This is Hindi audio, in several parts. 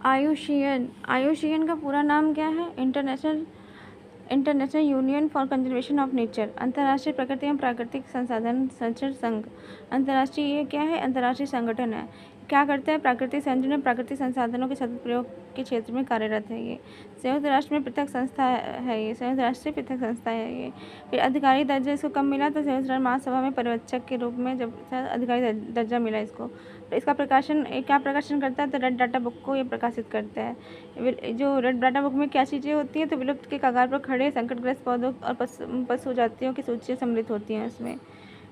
आयुषीएन आयुषीएन का पूरा नाम क्या है? International international union for conservation of nature, अंतर्राष्ट्रीय प्रकृति एवं प्राकृतिक संसाधन संरक्षण संघ। अंतर्राष्ट्रीय ये क्या है? अंतर्राष्ट्रीय संगठन है। क्या करता है? प्राकृतिक संरक्षण और प्राकृतिक संसाधनों के सदुपयोग के क्षेत्र में कार्यरत है ये। संयुक्त राष्ट्र में पृथक संस्था है ये, संयुक्त राष्ट्र से पृथक संस्था है ये। फिर अधिकारी दर्जा इसको कब मिला? तो संयुक्त राष्ट्र महासभा में पर्यवेक्षक के रूप में जब अधिकारी दर्जा मिला इसको। तो इसका प्रकाशन क्या प्रकाशन करता है? तो रेड डाटा बुक को ये प्रकाशित करता है। जो रेड डाटा बुक में क्या चीज़ें होती हैं? तो विलुप्त के कगार पर खड़े संकटग्रस्त पौधों और पशु जातियों की सूचियाँ सम्मिलित होती हैं इसमें।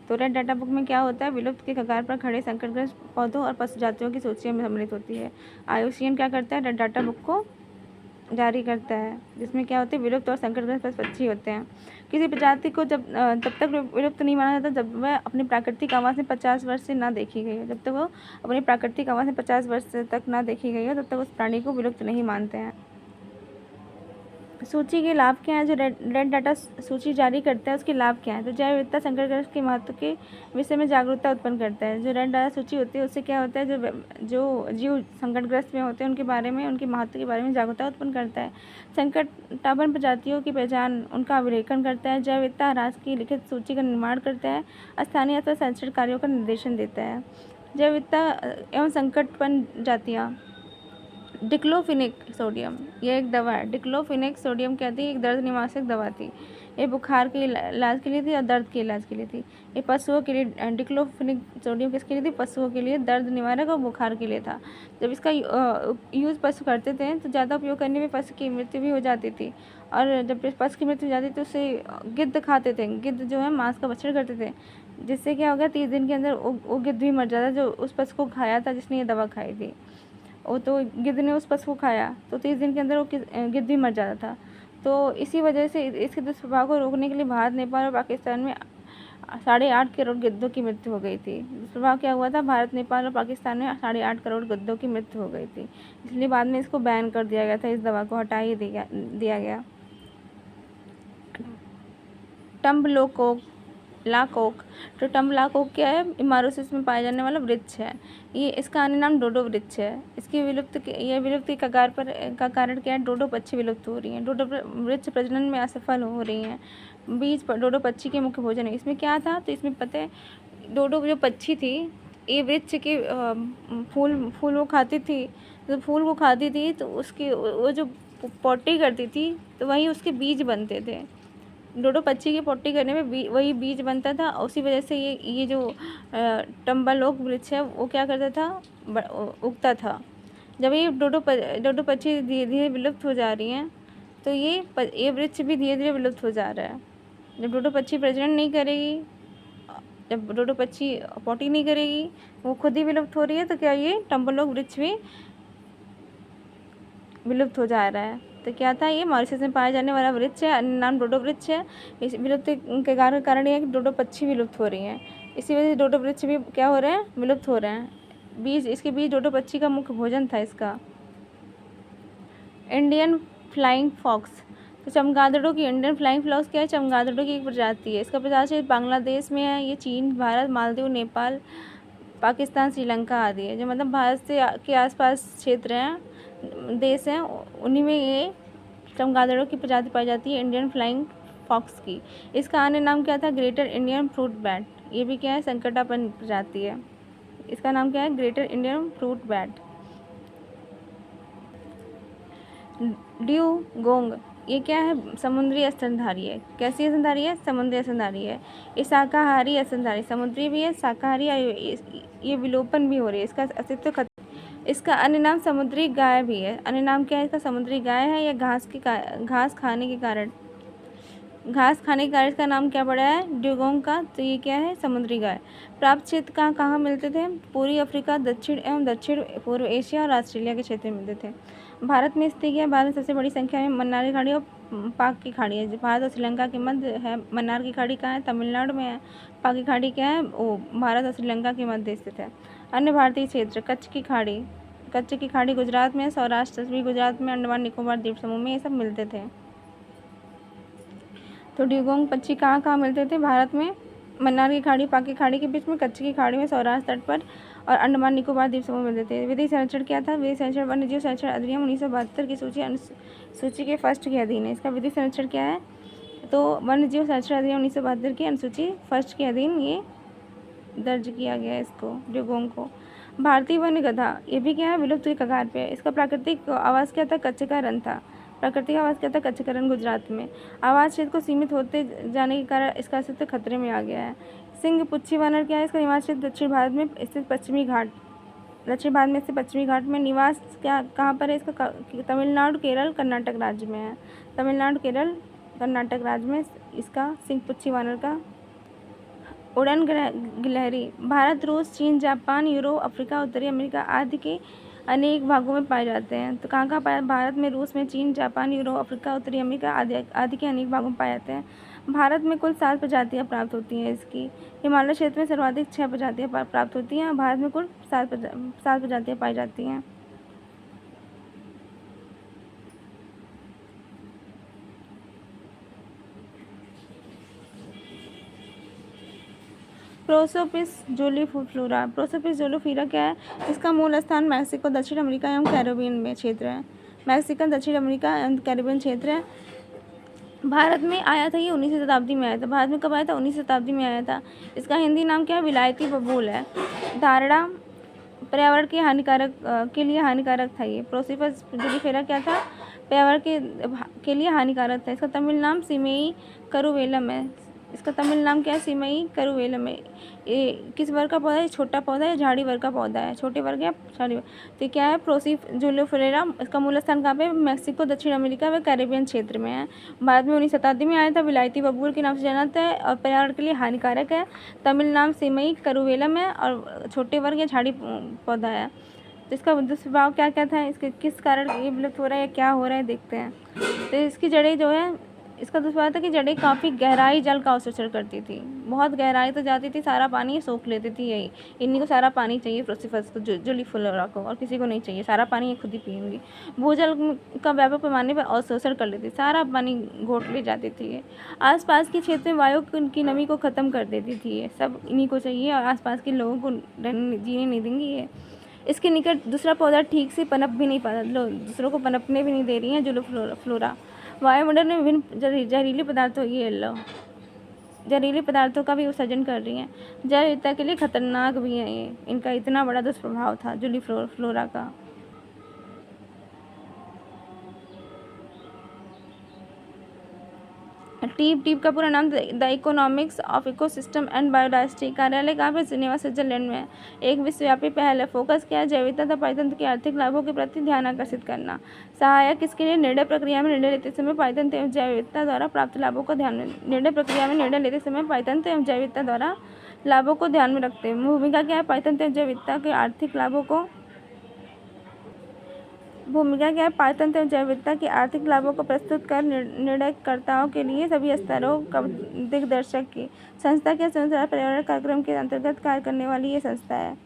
तो रेड डाटा बुक में क्या होता है? विलुप्त के कगार पर खड़े संकटग्रस्त पौधों और पशु जातियों की सूचियाँ सम्मिलित होती है। आईयूसीएन क्या करता है? रेड डाटा बुक को जारी करता है, जिसमें क्या होते हैं? विलुप्त और संकटग्रस्त पक्षी होते हैं। किसी प्रजाति को तब तक विलुप्त नहीं माना जाता जब वह अपनी प्राकृतिक आवास में 50 वर्ष से ना देखी गई हो। जब तक वो अपनी प्राकृतिक आवास में 50 वर्ष तक ना देखी गई हो तब तक उस प्राणी को विलुप्त नहीं मानते हैं। सूची के लाभ क्या हैं? जो रेड डाटा सूची जारी करता है उसके लाभ क्या हैं? तो जैव विविधता संकटग्रस्त के महत्व के विषय में जागरूकता उत्पन्न करता है। जो रेड डाटा सूची होती है उससे क्या होता है? जो जीव संकटग्रस्त में होते हैं उनके बारे में, उनके महत्व के बारे में जागरूकता उत्पन्न करता है। संकटापन्न प्रजातियों की पहचान, उनका अभिलेखन करता है। जैव विविधता ह्रास की लिखित सूची का निर्माण करता है। स्थानीय अथवा संरक्षण कार्यों का निर्देशन देता है। जैव विविधता एवं संकटपन्न जातियाँ। डिक्लोफिनेक सोडियम, ये एक दवा है। डिक्लोफिनेक सोडियम क्या थी? एक दर्द निवारक दवा थी। ये बुखार के इलाज के लिए थी और दर्द के इलाज के लिए थी। ये पशुओं के लिए डिक्लोफिनेक सोडियम किसके लिए थी? पशुओं के लिए, दर्द निवारक और बुखार के लिए था। जब इसका यूज़ पशु करते थे तो ज़्यादा उपयोग करने में पशु की मृत्यु भी हो जाती थी। और जब पशु की मृत्यु हो जाती तो उसे गिद्ध खाते थे। गिद्ध जो है मांस का भक्षण करते थे, जिससे क्या हो गया? 30 दिन के अंदर वो गिद्ध भी मर जाता जो उस पशु को खाया था, जिसने ये दवा खाई थी। वो तो गिद्ध ने उस पशु को खाया तो 30 दिन के अंदर वो गिद्ध भी मर जाता था। तो इसी वजह से इसके दुष्प्रभाव को रोकने के लिए भारत, नेपाल और पाकिस्तान में 8.5 करोड़ गिद्धों की मृत्यु हो गई थी। दुष्प्रभाव क्या हुआ था? भारत, नेपाल और पाकिस्तान में 8.5 करोड़ गिद्धों की मृत्यु हो गई थी। इसलिए बाद में इसको बैन कर दिया गया था, इस दवा को हटा ही दिया गया। टम्बलाकोक, तो टम्बलाकोक क्या है? मारुसिस में पाया जाने वाला वृक्ष है। ये इसका अन्य नाम डोडो वृक्ष है। इसकी विलुप्त के कगार पर का कारण क्या है? डोडो पक्षी विलुप्त हो रही हैं। डोडो वृक्ष प्रजनन में असफल हो रही हैं। बीज डोडो पक्षी के मुख्य भोजन है। इसमें क्या था? तो इसमें पता है डोडो जो पक्षी थी ये वृक्ष के फूल वो खाती थी। तो फूल को खाती थी तो उसकी वो जो पोटी करती थी तो वही उसके बीज बनते थे। डोडो पक्षी की पोटी करने में वही बीज बनता था। उसी वजह से ये जो टम्बालोक वृक्ष है वो क्या करता था? उगता था। जब ये डोडो पक्षी धीरे धीरे विलुप्त हो जा रही हैं तो ये वृक्ष भी धीरे धीरे विलुप्त हो जा रहा है। जब डोडो पक्षी प्रजनन नहीं करेगी, जब डोडो पक्षी पोटी नहीं करेगी, वो खुद ही विलुप्त हो रही है, तो क्या ये टम्बालोक वृक्ष भी विलुप्त हो जा रहा है। तो क्या था? ये मॉरिशस में पाया जाने वाला वृक्ष है, अन्य नाम डोडो वृक्ष है। इस विलुप्त के कारण ये है कि डोडो पक्षी विलुप्त हो रही हैं। इसी वजह से डोडो वृक्ष भी क्या हो रहे हैं? विलुप्त हो रहे हैं। इसके बीज डोडो पक्षी का मुख्य भोजन था इसका। इंडियन फ्लाइंग फॉक्स, तो चमगादड़ों की इंडियन फ्लाइंग फॉक्स क्या है? चमगादड़ों की एक प्रजाति है। इसका प्रजाति बांग्लादेश में है। ये चीन, भारत, मालदीव, नेपाल, पाकिस्तान, श्रीलंका आदि है। जो मतलब भारत के आसपास क्षेत्र हैं, देश हैं, उन्हीं में ये चमगादड़ों की प्रजाति पाई जाती है, इंडियन फ्लाइंग फॉक्स की। इसका अन्य नाम क्या था? Greater Indian fruit bat. ये भी क्या है? संकटापन्न प्रजाति है। इसका नाम क्या है? Greater Indian fruit bat. Dugong, ये क्या है? समुद्री स्तनधारी है। कैसी स्तनधारी है? समुद्री स्तनधारी है। ये शाकाहारी स्तनधारी, समुद्री भी है, शाकाहारी, ये विलोपन भी हो रही है, इसका अस्तित्व खत्म। इसका अन्य नाम समुद्री गाय भी है। अन्य नाम क्या है इसका? समुद्री गाय है। या घास खाने के कारण इसका नाम क्या पड़ा है? ड्यूगोंग का। तो ये क्या है? समुद्री गाय। प्राप्त क्षेत्र कहाँ मिलते थे? पूर्वी अफ्रीका, दक्षिण एवं दक्षिण पूर्व एशिया और ऑस्ट्रेलिया के क्षेत्र में मिलते थे। भारत में स्थित है। भारत में सबसे बड़ी संख्या में मन्नार की खाड़ी और पाक की खाड़ी है। भारत और श्रीलंका के मध्य है। मन्नार की खाड़ी कहाँ है? तमिलनाडु में है। पाक की खाड़ी क्या है? वो भारत और श्रीलंका के मध्य स्थित है। अन्य भारतीय क्षेत्र, कच्छ की खाड़ी गुजरात में, सौराष्ट्र भी गुजरात में, अंडमान निकोबार द्वीप समूह में ये सब मिलते थे। तो ड्यूगोंग पक्षी कहाँ मिलते थे? भारत में मन्नार की खाड़ी, पाक की खाड़ी के बीच में, कच्छ की खाड़ी में, सौराष्ट्र तट पर और अंडमान निकोबार द्वीप समूह में मिलते थे। विधि संरक्षण क्या था? विधि संरक्षण वन्य जीव संरक्षण अधिनियम 1972 की सूची के फर्स्ट के अधीन है। इसका विधि संरक्षण क्या है? तो वन्य जीव संरक्षण अधिनियम 1972 की अनुसूची फर्स्ट के अधीन ये दर्ज किया गया है इसको, ड्यूगोंग को। भारतीय वन्य गधा, ये भी क्या है? विलुप्त के कगार पे है। इसका प्राकृतिक आवास क्या था? कच्चे का रन था। प्राकृतिक आवास क्या था? कच्चे का रन, गुजरात में। आवास क्षेत्र को सीमित होते जाने के कारण इसका अस्तित्व खतरे में आ गया है। सिंह पुच्छी वानर क्या है? इसका निवास क्षेत्र दक्षिण भारत में स्थित पश्चिमी घाट, दक्षिण भारत में स्थित पश्चिमी घाट में निवास क्या कहाँ पर है इसका? तमिलनाडु, केरल, कर्नाटक राज्य में है। तमिलनाडु, केरल, कर्नाटक राज्य में इसका सिंह पुच्छी वानर का उड़न गिलहरी भारत, रूस, चीन, जापान, यूरोप, अफ्रीका, उत्तरी अमेरिका आदि के अनेक भागों में पाए जाते हैं। तो कहाँ कहाँ पाए? भारत में, रूस में, चीन, जापान, यूरोप, अफ्रीका, उत्तरी अमेरिका आदि के अनेक भागों में पाए जाते हैं। भारत में कुल 7 प्रजातियाँ प्राप्त होती हैं इसकी। हिमालय क्षेत्र में सर्वाधिक 6 प्रजातियाँ प्राप्त होती हैं। भारत में कुल 7 प्रजातियाँ पाई जाती हैं। प्रोसोपिस जोलीफोरा, प्रोसोपिस जोलीफोरा क्या है? इसका मूल स्थान मैक्सिको, दक्षिण अमेरिका एवं कैरिबियन में क्षेत्र है। मैक्सिकन, दक्षिण अमेरिका एवं कैरिबियन क्षेत्र है। भारत में आया था, ये 19वीं शताब्दी में आया था। भारत में कब आया था? 19वीं शताब्दी में आया था। इसका हिंदी नाम क्या है? विलायती बबूल है। धारणा पर्यावरण के लिए हानिकारक था ये। प्रोसोपिस जोलीफोरा क्या था? पर्यावरण के लिए हानिकारक था। इसका तमिल नाम सीमेई करुवेलम है। इसका तमिल नाम क्या है? सीमई करुवेलम है। ये किस वर्ग का पौधा है? छोटा पौधा है, झाड़ी वर्ग का पौधा है, छोटे वर्ग या झाड़ी वर्ग। तो क्या है? प्रोसोपिस जोलीफोरा। इसका मूल स्थान कहाँ पे? मैक्सिको, दक्षिण अमेरिका व कैरिबियन क्षेत्र में है। भारत में 19वीं शताब्दी में आया था। विलायती बबूल के नाम से जाना जाता है और पर्यावरण के लिए हानिकारक है। तमिल नाम सीमई करुवेलम है और छोटे वर्ग या झाड़ी पौधा है। तो इसका दुष्प्रभाव क्या क्या था? इसके किस कारण ये विलुप्त हो रहा है या क्या हो रहा है, देखते हैं। तो इसकी जड़ें जो है, इसका दुष्प्रभाव था कि जड़ें काफ़ी गहराई जल का अवशोषण करती थी। बहुत गहराई तो जाती थी, सारा पानी ये सोख लेती थी। यही इन्हीं को सारा पानी चाहिए, प्रोसोपिस को, जोलीफोरा को, और किसी को नहीं चाहिए। सारा पानी ये खुद ही पिएंगी। भूजल का व्यापक पैमाने पर अवशोषण कर लेती, सारा पानी घोट ले जाती थी ये। आसपास के क्षेत्र में वायु की नमी को ख़त्म कर देती थी ये। सब इन्हीं को चाहिए और आसपास के लोगों को जीने नहीं देंगी ये। इसके निकट दूसरा पौधा ठीक से पनप भी नहीं पाता, दूसरों को पनपने भी नहीं दे रही है जोलीफ्लोरा। वायुमंडल में विभिन्न जहरीले पदार्थों जहरीले पदार्थों का भी उत्सर्जन कर रही हैं। जैव विविधता के लिए खतरनाक भी है ये। इनका इतना बड़ा दुष्प्रभाव था जोलीफ्लोरा का। टीप का पूरा नाम the economics of ecosystem and biodiversity. कार्यालय कहाँ पे? जिनेवा, स्विट्जरलैंड में। एक विश्वव्यापी पहल है। फोकस क्या है? जैव विविधता तथा पारितंत्र के आर्थिक लाभों के प्रति ध्यान आकर्षित करना। सहायक किसके लिए? निर्णय प्रक्रिया में निर्णय लेते समय पारितंत्र एवं जैव विविधता द्वारा प्राप्त लाभों को ध्यान में निर्णय प्रक्रिया में निर्णय लेते समय पारितंत्र एवं जैव विविधता द्वारा लाभों को ध्यान में रखते हैं। भूमिका क्या है? पारितंत्र एवं जैव विविधता के आर्थिक लाभों को भूमिका क्या है? पारितंत्र एवं जैव विविधता के आर्थिक लाभों को प्रस्तुत कर निर्णयकर्ताओं के लिए सभी स्तरों का दिग्दर्शक की संस्था के अनुसार पर्यावरण कार्यक्रम के अंतर्गत कार्य करने वाली ये संस्था है।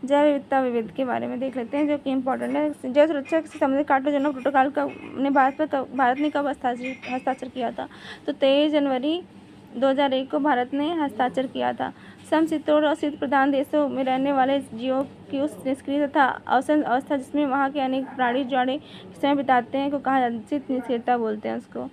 जैव विविधता विविध के बारे में देख लेते हैं, जो कि इम्पोर्टेंट है। जैव सुरक्षा से संबंधित कार्टोजेनो प्रोटोकॉल का भारत ने कब हस्ताक्षर किया था? तो 23 जनवरी 2001 को भारत ने हस्ताक्षर किया था। समशीतोष्ण और शीत प्रधान देशों में रहने वाले जीवों की उस निष्क्रिय तथा अवसन अवस्था जिसमें वहाँ के अनेक प्राणी जाड़े समय बिताते हैं को कहा जाता है, शीत निष्क्रियता बोलते हैं उसको।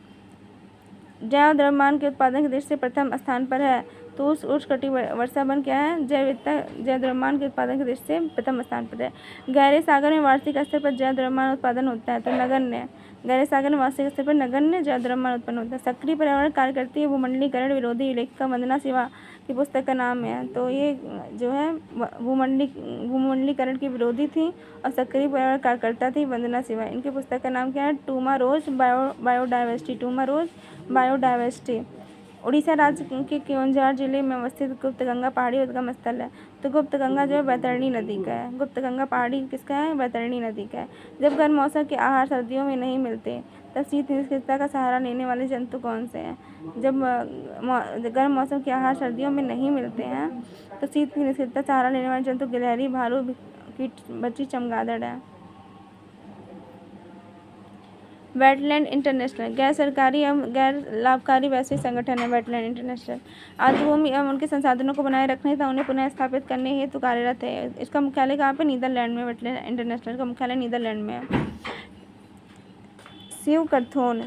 जैव द्रव्यमान के उत्पादन की दृष्टि से प्रथम स्थान पर है। तो उस वर्षावन क्या है? जैव विविधता जैव द्रव्यमान के उत्पादन की दृष्टि से प्रथम स्थान पर है। गहरे सागर में वार्षिक स्तर पर जैव द्रव्यमान उत्पादन होता है। तो नगण्य, गहरे सागर में वार्षिक स्तर पर नगण्य जैव द्रव्यमान उत्पन्न होता है। सक्रिय पर्यावरण कार्य करती है भूमंडलीकरण विरोधी लेखिका वंदना शिवा की पुस्तक का नाम है। तो ये जो है भूमंडलीकरण की विरोधी थी और सक्रिय पर्यावरण कार्यकर्ता थी वंदना शिवा। इनकी पुस्तक का नाम क्या है? टूमारोज बायोडाइवर्सिटी, टूमारोज बायोडाइवर्सिटी। उड़ीसा राज्य के केओंझार जिले में अवस्थित गुप्त गंगा पहाड़ी उद्गम स्थल है। तो गुप्त गंगा जो है बैतरणी नदी का है। गुप्त गंगा पहाड़ी किसका है? बैतरणी नदी का है। जब गर्म मौसम के आहार सर्दियों में नहीं मिलते तब शीत निष्क्रियता का सहारा लेने वाले जंतु कौन से हैं? जब गर्म मौसम के आहार सर्दियों में नहीं मिलते हैं तो शीत की निष्क्रियता सहारा लेने वाले जंतु गिलहरी, भालू, कीट, बच्ची, चमगादड़ है। वेटलैंड इंटरनेशनल गैर सरकारी एवं गैर लाभकारी वैश्विक संगठन है वेटलैंड इंटरनेशनल। आर्द्रभूमि एवं उनके संसाधनों को बनाए रखने तथा उन्हें पुनः स्थापित करने हेतु कार्यरत है। इसका मुख्यालय कहाँ पे? नीदरलैंड में। वेटलैंड इंटरनेशनल का मुख्यालय नीदरलैंड में है। शिवकर्थोन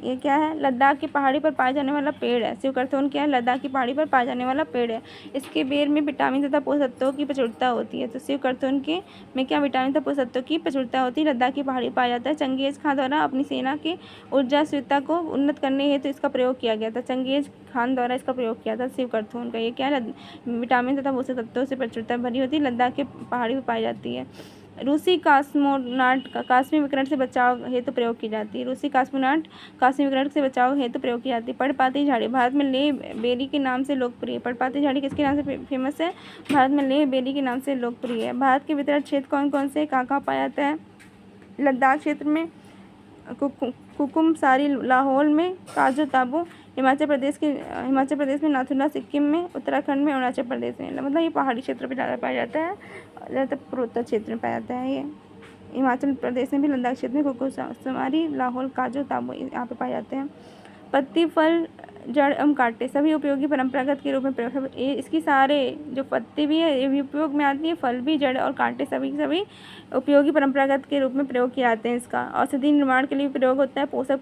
ये क्या है? लद्दाख की पहाड़ी पर पाया जाने वाला पेड़ है। शिवकर्थोन क्या है? लद्दाख की पहाड़ी पर पाया जाने वाला पेड़ है। इसके बेर में विटामिन तथा पोषक तत्वों की प्रचुरता होती है। तो शिवकर्थोन के में क्या विटामिन तथा पोषक तत्वों की प्रचुरता होती है? लद्दाख की पहाड़ी पाया जाता है। चंगेज खान द्वारा अपनी सेना की ऊर्जा स्वीरता को उन्नत करने हेतु इसका प्रयोग किया गया था। चंगेज खान द्वारा इसका प्रयोग किया था शिवकर्थोन का। ये क्या है? विटामिन तथा पोषक तत्वों से प्रचुरता भरी होती है, लद्दाख के पहाड़ी पर पाई जाती है। रूसी कॉस्मोनाट काश्मीर विकिरण से बचाव हेतु प्रयोग की जाती है। रूसी कॉस्मोनाट काश्मीर विकिरण से बचाव हेतु प्रयोग की जाती है। पर्णपाती झाड़ी भारत में लेह बेरी के नाम से लोकप्रिय। पर्णपाती झाड़ी किसके नाम से फेमस है? भारत में लेह बेरी के नाम से लोकप्रिय है। भारत के वितरण क्षेत्र कौन कौन से कहाँ कहाँ पाया जाता है? लद्दाख क्षेत्र में, कुकुम सारी लाहौल में, काजू ताबू हिमाचल प्रदेश में, नाथुला सिक्किम में, उत्तराखंड में, अरुणाचल प्रदेश में। मतलब ये पहाड़ी क्षेत्र पर ज़्यादा पाया जाता है, ज़्यादातर पूर्वोत्तर क्षेत्र में पाया जाता है। ये हिमाचल प्रदेश में भी, लद्दाख क्षेत्र में कुकुम सारी लाहौल काजू ताबू यहाँ पे पाए जाते हैं। पत्ती, फल, जड़ एवं कांटे सभी उपयोगी परंपरागत के रूप में प्रयोग। इसकी सारे जो पत्ती भी है ये भी उपयोग में आती है, फल भी, जड़ और कांटे सभी उपयोगी परंपरागत के रूप में प्रयोग किए जाते हैं। इसका औषधि निर्माण के लिए भी प्रयोग होता है, पोषण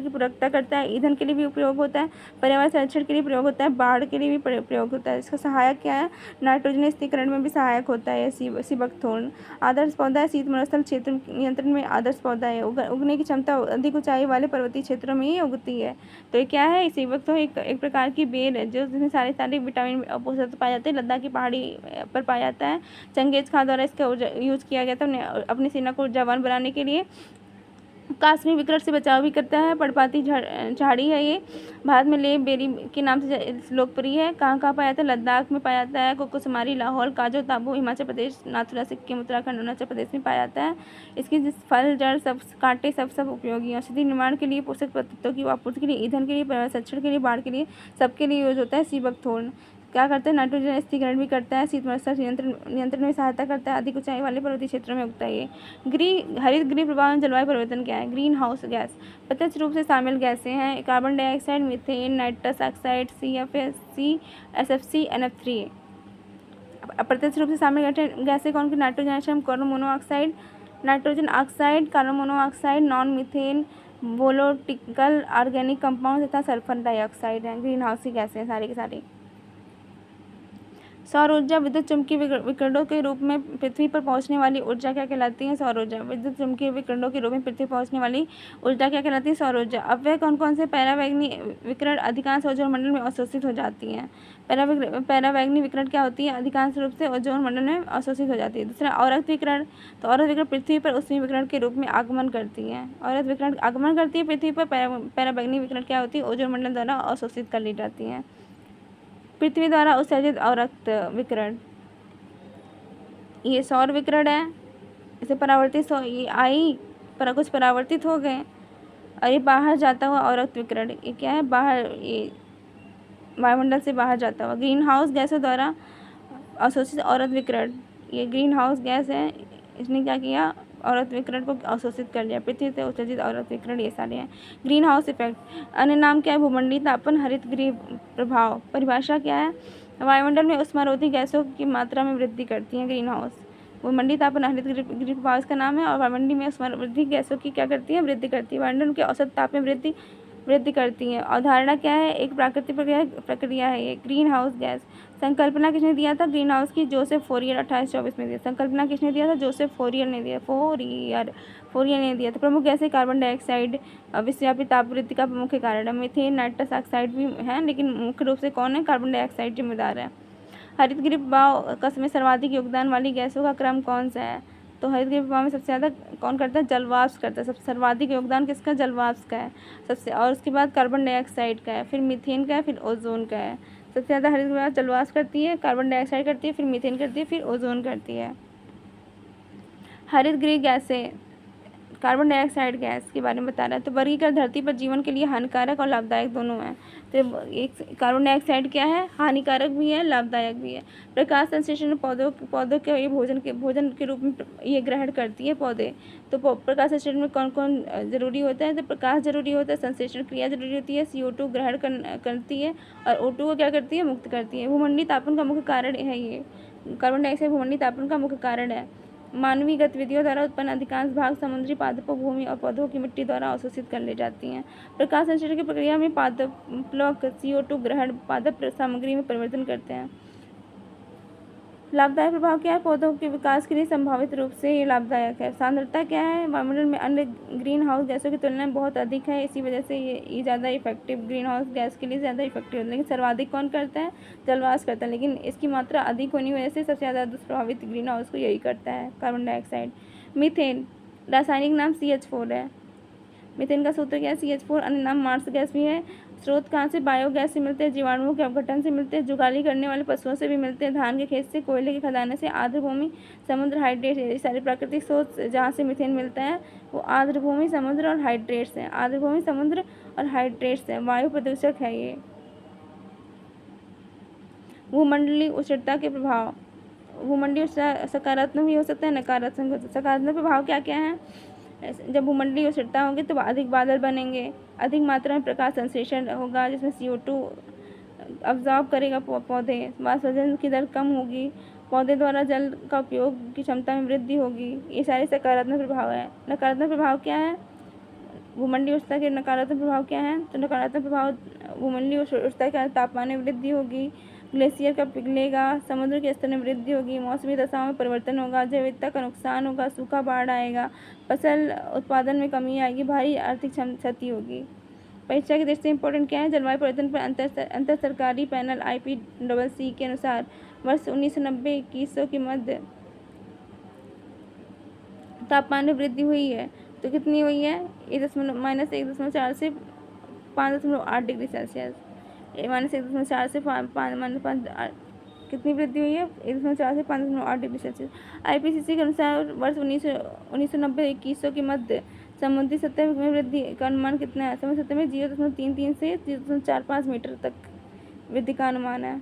की पूरकता करता है, ईंधन के लिए भी उपयोग होता है, पर्यावरण संरक्षण के लिए प्रयोग होता है, बाढ़ के लिए भी प्रयोग होता है। इसका सहायक क्या है? नाइट्रोजन स्थिरीकरण में भी सहायक होता है। शिवकथोर्न आदर्श पौधा है, शीत मरुस्थल क्षेत्र नियंत्रण में आदर्श पौधा है। उगने की क्षमता अधिक ऊंचाई वाले पर्वतीय क्षेत्रों में ही उगती है। तो ये क्या है? शिवकथोर्न एक प्रकार की बेल है जो जिसमें सारे विटामिन और पोषक तत्व पाए जाते हैं। लद्दाख की पहाड़ी पर पाया जाता है। चंगेज खान द्वारा इसका यूज़ किया गया था अपनी सेना को ऊर्जावान बनाने के लिए। काश्मीर विकट से बचाव भी करता है। पर्णपाती झाड़ी है ये। भारत में लेह बेरी के नाम से लोकप्रिय है। कहाँ कहाँ पाया जाता है? लद्दाख में पाया जाता है, कुकुसमारी लाहौल काजू ताबू हिमाचल प्रदेश, नाथुला सिक्किम, उत्तराखंड, अरुणाचल प्रदेश में पाया जाता है। इसके फल, जड़, सब कांटे सब उपयोगी। औषधि निर्माण के लिए, पोषक तत्वों की आपूर्ति के लिए, ईंधन के लिए, पर्यावरण संरक्षण के लिए, बाढ़ के लिए, सबके लिए यूज होता है। शिवकथोर्न क्या करता है? नाइट्रोजन स्थिरीकरण भी करता है, शीत मरुस्थल नियंत्रण में सहायता करता है, अधिक ऊंचाई वाले पर्वतीय क्षेत्रों में उगता है ये। हरित गृह प्रभाव में जलवायु परिवर्तन क्या है? ग्रीन हाउस गैस प्रत्यक्ष रूप से शामिल गैसें हैं। Carbon dioxide, methane, nitrous oxide, CFC, SFC, NF3। अप्रत्यक्ष रूप से शामिल गैसें कौन सी? Nitrogen oxide, carbon monoxide, non methane, volatile organic compound तथा सल्फर डाइऑक्साइड हैं। ग्रीन हाउस की गैसें सारी की सारी। सौर ऊर्जा विद्युत चुम्बकीय विकिरणों के रूप में पृथ्वी पर पहुंचने वाली ऊर्जा क्या कहलाती है? सौर ऊर्जा। विद्युत चुम्बकीय विकिरणों के रूप में पृथ्वी पर पहुंचने वाली ऊर्जा क्या कहलाती है? सौर ऊर्जा। अब वह कौन कौन से पैरावैगनी विकिरण अधिकांश ओजोन मंडल में अवशोषित हो जाती हैं? पैरावैगनी विकिरण क्या होती है? अधिकांश रूप से ओजोन मंडल में अवशोषित हो जाती है। दूसरा औरत विकिरण। तो औरत विकिरण पृथ्वी पर ऊष्मीय विकिरण के रूप में आगमन करती है। औरत विकिरण आगमन करती है पृथ्वी पर। पैरावैगनी विकिरण क्या होती है? ओजोन मंडल द्वारा अवशोषित कर ली जाती है। पृथ्वी द्वारा उत्सर्जित औरत विकिरण, ये सौर विकिरण है। इसे परावर्तित ये आई पर कुछ परावर्तित हो गए और ये बाहर जाता हुआ औरत विकिरण, ये क्या है? बाहर, ये वायुमंडल से बाहर जाता हुआ। ग्रीन हाउस गैसों द्वारा अवशोषित औरत विकिरण, ये ग्रीन हाउस गैस है, इसने क्या किया? औरत विकिरण को अवशोषित कर लिया। पृथ्वी से उत्सर्जित औरत विकिरण ये सारे हैं। ग्रीन हाउस इफेक्ट अन्य नाम क्या है? भूमंडलीय तापन, हरित गृह प्रभाव। परिभाषा क्या है? वायुमंडल में उष्मारोधी गैसों की मात्रा में वृद्धि करती है ग्रीन हाउस। भूमंडलीय तापन, हरित गृह प्रभाव इसका नाम है। और वायुमंडल में उष्मारोधी गैसों की क्या करती है? वृद्धि करती है। वायुमंडल के औसत ताप में वृद्धि करती है। अवधारणा क्या है? एक प्राकृतिक प्रक्रिया है ये। ग्रीन हाउस गैस संकल्पना किसने दिया था ग्रीन हाउस की? जोसेफ फोरियर 1824 में दिया। संकल्पना किसने दिया था? जोसेफ फोरियर ने दिया। फोरियर ने दिया था। प्रमुख गैसें कार्बन डाइऑक्साइड विश्वव्यापी तापवृद्धि का मुख्य कारण है। मीथेन, नाइट्रस ऑक्साइड भी है, लेकिन मुख्य रूप से कौन है? कार्बन डाइऑक्साइड जिम्मेदार है। हरित गृह प्रभाव में सर्वाधिक योगदान वाली गैसों का क्रम कौन सा है? तो हरित गृह प्रभाव में सबसे ज़्यादा कौन करता है? जलवाष्प करता है। सबसे सर्वाधिक योगदान किसका? जलवाष्प का है सबसे, और उसके बाद कार्बन डाइऑक्साइड का है, फिर मीथेन का है, फिर ओजोन का है। सबसे ज़्यादा हरित गृह जलवाष्प करती है, कार्बन डाइऑक्साइड करती है, फिर मीथेन करती है, फिर ओजोन करती है। हरित गृह गैसें कार्बन डाइऑक्साइड गैस के बारे में बता रहा है। तो वर्गीकरण धरती पर जीवन के लिए हानिकारक और लाभदायक दोनों है। तो एक कार्बन डाइऑक्साइड क्या है, हानिकारक भी है, लाभदायक भी है। प्रकाश संश्लेषण पौधों के ये भोजन के रूप में ये ग्रहण करती है पौधे। तो प्रकाश संश्लेषण में कौन कौन जरूरी होता है, तो प्रकाश जरूरी होता है, संश्लेषण क्रिया जरूरी होती है, CO2 ग्रहण करती है और O2 को क्या करती है, मुक्त करती है। भूमंडलीय तापन का मुख्य कारण है ये कार्बन डाइऑक्साइड भूमंडलीय तापन का मुख्य कारण है। मानवीय गतिविधियों द्वारा उत्पन्न अधिकांश भाग समुद्री पादपों, भूमि और पौधों की मिट्टी द्वारा अवशोषित कर ले जाती हैं। प्रकाश संश्लेषण की प्रक्रिया में पादप CO2 ग्रहण पादप सामग्री में परिवर्तन करते हैं। लाभदायक प्रभाव क्या है, पौधों के विकास के लिए संभावित रूप से ये लाभदायक है। सांद्रता क्या है, वायुमंडल में अन्य ग्रीन हाउस गैसों की तुलना में बहुत अधिक है, इसी वजह से ये ज़्यादा इफेक्टिव, ग्रीन हाउस गैस के लिए ज़्यादा इफेक्टिव है। लेकिन सर्वाधिक कौन करता है, जलवाष्प करता है, लेकिन इसकी मात्रा अधिक होने की वजह से सबसे ज़्यादा दुष्प्रभावित ग्रीन हाउस को यही करता है, कार्बन डाइऑक्साइड। मीथेन, रासायनिक नाम CH4 है। मीथेन का सूत्र क्या है, CH4, अन्य नाम मार्स गैस भी है। स्रोत कहाँ से, बायोगैस से मिलते हैं, जीवाणुओं के अपघटन से मिलते हैं, जुगाली करने वाले पशुओं से भी मिलते हैं, धान के खेत से, कोयले के खदानों से, आर्द्र भूमि, समुद्र, हाइड्रेट, ये सारे प्राकृतिक स्रोत जहाँ से मीथेन मिलता है वो आर्द्र भूमि, समुद्र और हाइड्रेट्स हैं। आर्द्र भूमि, समुद्र और हाइड्रेट्स हैं। वायु प्रदूषक है ये। भूमंडलीय उष्णता के प्रभाव, भूमंडलीय सकारात्मक भी हो सकता है, नकारात्मक हो सकता है। सकारात्मक प्रभाव क्या क्या है, जब भूमंडलीय उष्णता होगी तो अधिक बादल बनेंगे, अधिक मात्रा में प्रकाश संश्लेषण होगा जिसमें CO2 अब्जॉर्ब करेगा पौधे, वाष्पजन की दर कम होगी, पौधे द्वारा जल का उपयोग की क्षमता में वृद्धि होगी। ये सारे सकारात्मक प्रभाव है। नकारात्मक प्रभाव क्या है, भूमंडलीय उष्णता के नकारात्मक प्रभाव क्या है, तो नकारात्मक प्रभाव भूमंडलीय उष्णता के कारण तापमान में वृद्धि होगी, ग्लेशियर का पिघलेगा, समुद्र के स्तर में वृद्धि होगी, मौसमी दशाओं में परिवर्तन होगा, जैव विविधता का नुकसान होगा, सूखा, बाढ़ आएगा, फसल उत्पादन में कमी आएगी, भारी आर्थिक क्षति होगी। परीक्षा की दृष्टि से इंपॉर्टेंट क्या है, जलवायु परिवर्तन पर अंतर सरकारी पैनल IPCC के अनुसार वर्ष 1990-2100 के मध्य तापमान में वृद्धि हुई है। तो कितनी हुई है, -1.4 से 5.8 डिग्री सेल्सियस, -1.4 से 5 कितनी वृद्धि हुई है, 1.4 से 5.8 डिग्री सेल्सियस। IPCC के अनुसार वर्ष 1990-2100 के मध्य समुद्री सतह में वृद्धि का अनुमान कितना है, समुद्री सतह में 0.33 से 0.45 मीटर तक वृद्धि का अनुमान है।